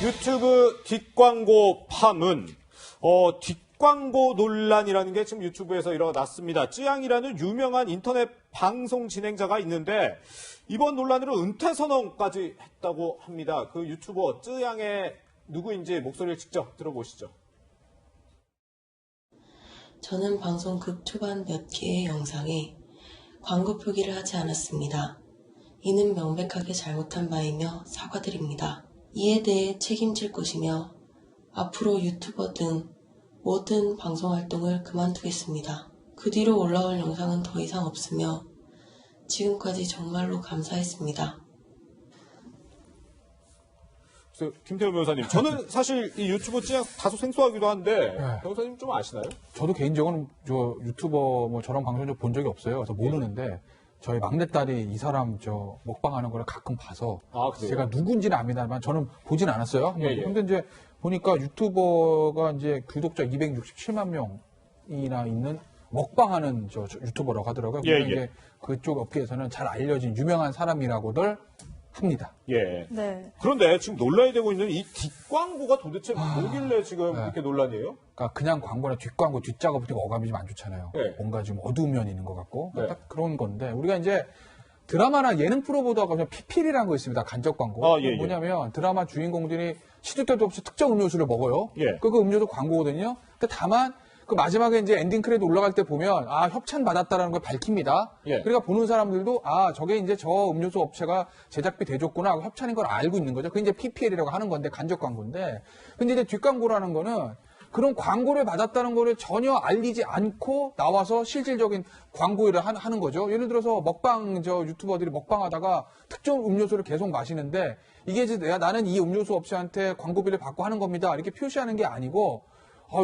유튜브 뒷광고 파문, 뒷광고 논란이라는 게 지금 유튜브에서 일어났습니다. 쯔양이라는 유명한 인터넷 방송 진행자가 있는데 이번 논란으로 은퇴 선언까지 했다고 합니다. 그 유튜버 쯔양의 누구인지 목소리를 직접 들어보시죠. 저는 방송 극초반 몇 개의 영상에 광고 표기를 하지 않았습니다. 이는 명백하게 잘못한 바이며 사과드립니다. 이에 대해 책임질 것이며 앞으로 유튜버 등 모든 방송 활동을 그만두겠습니다. 그 뒤로 올라올 영상은 더 이상 없으며 지금까지 정말로 감사했습니다. 김태우 변호사님, 저는 사실 이 유튜브 쯔양 다소 생소하기도 한데 네. 변호사님 좀 아시나요? 저도 개인적으로는 저 유튜버 뭐 저런 방송 좀 본 적이 없어요. 그래서 모르는데 저희 막내딸이 이 사람 저 먹방하는 거를 가끔 봐서 그래요? 제가 누군지는 압니다만 저는 보진 않았어요. 예. 근데 이제 보니까 유튜버가 이제 구독자 267만 명이나 있는 먹방하는 저 유튜버라고 하더라고요. 예. 이제 그쪽 업계에서는 잘 알려진 유명한 사람이라고들 합니다. 예. 네. 그런데 지금 논란이 되고 있는 이 뒷광고가 도대체 뭐길래 지금 이렇게 논란이에요? 그러니까 그냥 광고나 뒷광고, 뒷작업 되게 어감이 좀 안 좋잖아요. 네. 뭔가 좀 어두운 면이 있는 것 같고 네. 딱 그런 건데 우리가 이제 드라마나 예능 프로 보다가 그냥 PPL이라는 거 있습니다. 간접 광고. 예. 뭐냐면 드라마 주인공들이 시도 때도 없이 특정 음료수를 먹어요. 예. 그 음료도 광고거든요. 근데 다만 그 마지막에 이제 엔딩 크레딧 올라갈 때 보면 협찬 받았다라는 걸 밝힙니다. 예. 그러니까 보는 사람들도 저게 이제 저 음료수 업체가 제작비 대줬구나 하고 협찬인 걸 알고 있는 거죠. 그게 이제 PPL이라고 하는 건데 간접 광고인데 근데 이제 뒷광고라는 거는 그런 광고를 받았다는 거를 전혀 알리지 않고 나와서 실질적인 광고 일을 하는 거죠. 예를 들어서 먹방 유튜버들이 먹방하다가 특정 음료수를 계속 마시는데 이게 이제 나는 이 음료수 업체한테 광고비를 받고 하는 겁니다. 이렇게 표시하는 게 아니고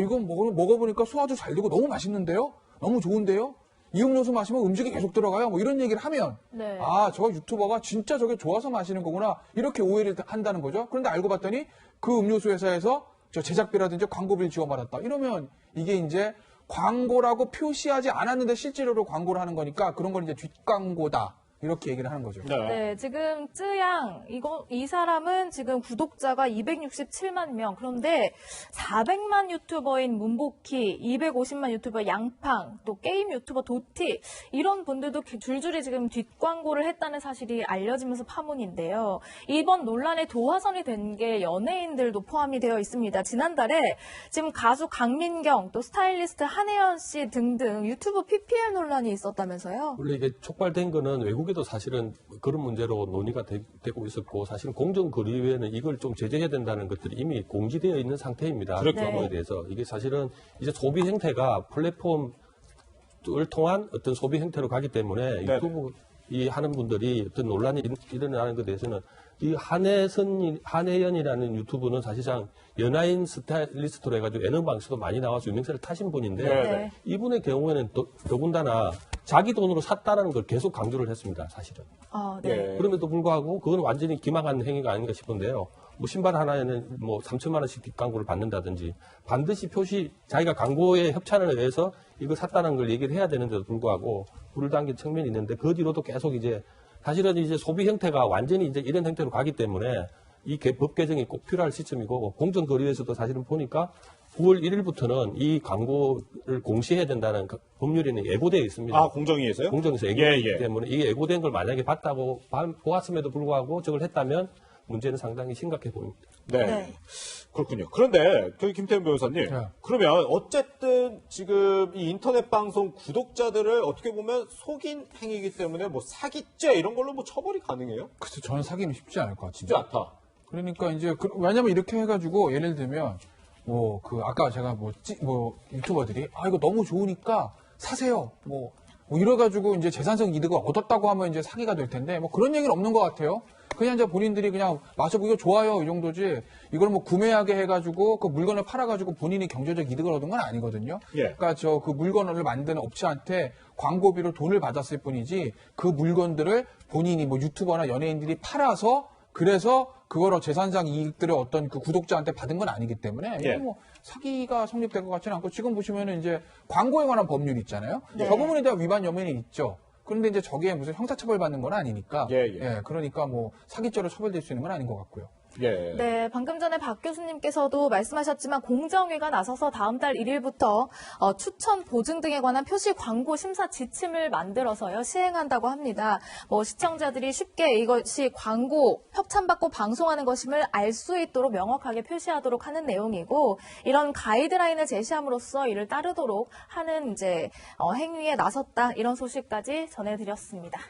이건 먹어보니까 소화도 잘 되고 너무 맛있는데요? 너무 좋은데요? 이 음료수 마시면 음식이 계속 들어가요? 뭐 이런 얘기를 하면 네. 저 유튜버가 진짜 저게 좋아서 마시는 거구나 이렇게 오해를 한다는 거죠. 그런데 알고 봤더니 그 음료수 회사에서 저 제작비라든지 광고비를 지원받았다. 이러면 이게 이제 광고라고 표시하지 않았는데 실제로 광고를 하는 거니까 그런 건 이제 뒷광고다. 이렇게 얘기를 하는 거죠. 네, 지금 쯔양 이 사람은 지금 구독자가 267만 명. 그런데 400만 유튜버인 문복희, 250만 유튜버 양팡, 또 게임 유튜버 도티 이런 분들도 줄줄이 지금 뒷광고를 했다는 사실이 알려지면서 파문인데요. 이번 논란의 도화선이 된 게 연예인들도 포함이 되어 있습니다. 지난달에 지금 가수 강민경, 또 스타일리스트 한혜연 씨 등등 유튜브 PPL 논란이 있었다면서요? 원래 이게 촉발된 거는 외국에도 사실은 그런 문제로 논의가 되고 있었고 사실은 공정거래위원회는 이걸 좀 제재해야 된다는 것들이 이미 공지되어 있는 상태입니다. 그렇죠. 그거에 대해서 이게 사실은 이제 소비 행태가 플랫폼을 통한 어떤 소비 행태로 가기 때문에 네. 유튜브 이 하는 분들이 어떤 논란이 일어나는 것에 대해서는 이 한혜연이라는 유튜브는 사실상 연예인 스타일리스트로 해가지고 예능 방송도 많이 나와서 유명세를 타신 분인데 네. 이분의 경우에는 더군다나 자기 돈으로 샀다라는 걸 계속 강조를 했습니다, 사실은. 네. 예. 그럼에도 불구하고 그건 완전히 기망한 행위가 아닌가 싶은데요. 뭐 신발 하나에는 뭐 3천만 원씩 뒷광고를 받는다든지 반드시 자기가 광고에 협찬을 해서 이거 샀다는 걸 얘기를 해야 되는데도 불구하고 불을 당긴 측면이 있는데 그 뒤로도 계속 이제 사실은 이제 소비 형태가 완전히 이제 이런 형태로 가기 때문에 이 법 개정이 꼭 필요할 시점이고 공정거래위에서도 사실은 보니까 9월 1일부터는 이 광고를 공시해야 된다는 법률에는 예고되어 있습니다. 공정위에서요? 공정에서 예고되기 때문에 이게 예고된 걸 만약에 봤다고 보았음에도 불구하고 저걸 했다면 문제는 상당히 심각해 보입니다. 네. 그렇군요. 그런데 김태훈 변호사님, 네. 그러면 어쨌든 지금 이 인터넷 방송 구독자들을 어떻게 보면 속인 행위이기 때문에 뭐 사기죄 이런 걸로 뭐 처벌이 가능해요? 글쎄 저는 사기는 쉽지 않을 것 쉽지 같은데. 않다. 그러니까 이제 왜냐면 이렇게 해가지고 예를 들면 아까 제가 유튜버들이 이거 너무 좋으니까 사세요. 이래가지고 이제 재산적 이득을 얻었다고 하면 이제 사기가 될 텐데 그런 얘기는 없는 것 같아요. 그냥 이제 본인들이 그냥 마셔보기가 좋아요 이 정도지 이걸 구매하게 해가지고 그 물건을 팔아가지고 본인이 경제적 이득을 얻은 건 아니거든요. 예. 그러니까 그 물건을 만드는 업체한테 광고비로 돈을 받았을 뿐이지 그 물건들을 본인이 유튜버나 연예인들이 팔아서 그래서 그거로 재산상 이익들을 어떤 그 구독자한테 받은 건 아니기 때문에 예. 이거 사기가 성립될 것 같지는 않고 지금 보시면은 이제 광고에 관한 법률이 있잖아요. 네. 저 부분에 대한 위반 혐의는 있죠. 그런데 이제 저게 무슨 형사처벌 받는 건 아니니까. 예. 그러니까 사기죄로 처벌될 수 있는 건 아닌 것 같고요. 예. 네, 방금 전에 박 교수님께서도 말씀하셨지만 공정위가 나서서 다음 달 1일부터 추천 보증 등에 관한 표시 광고 심사 지침을 만들어서요 시행한다고 합니다. 뭐 시청자들이 쉽게 이것이 광고 협찬받고 방송하는 것임을 알 수 있도록 명확하게 표시하도록 하는 내용이고 이런 가이드라인을 제시함으로써 이를 따르도록 하는 이제 행위에 나섰다 이런 소식까지 전해드렸습니다.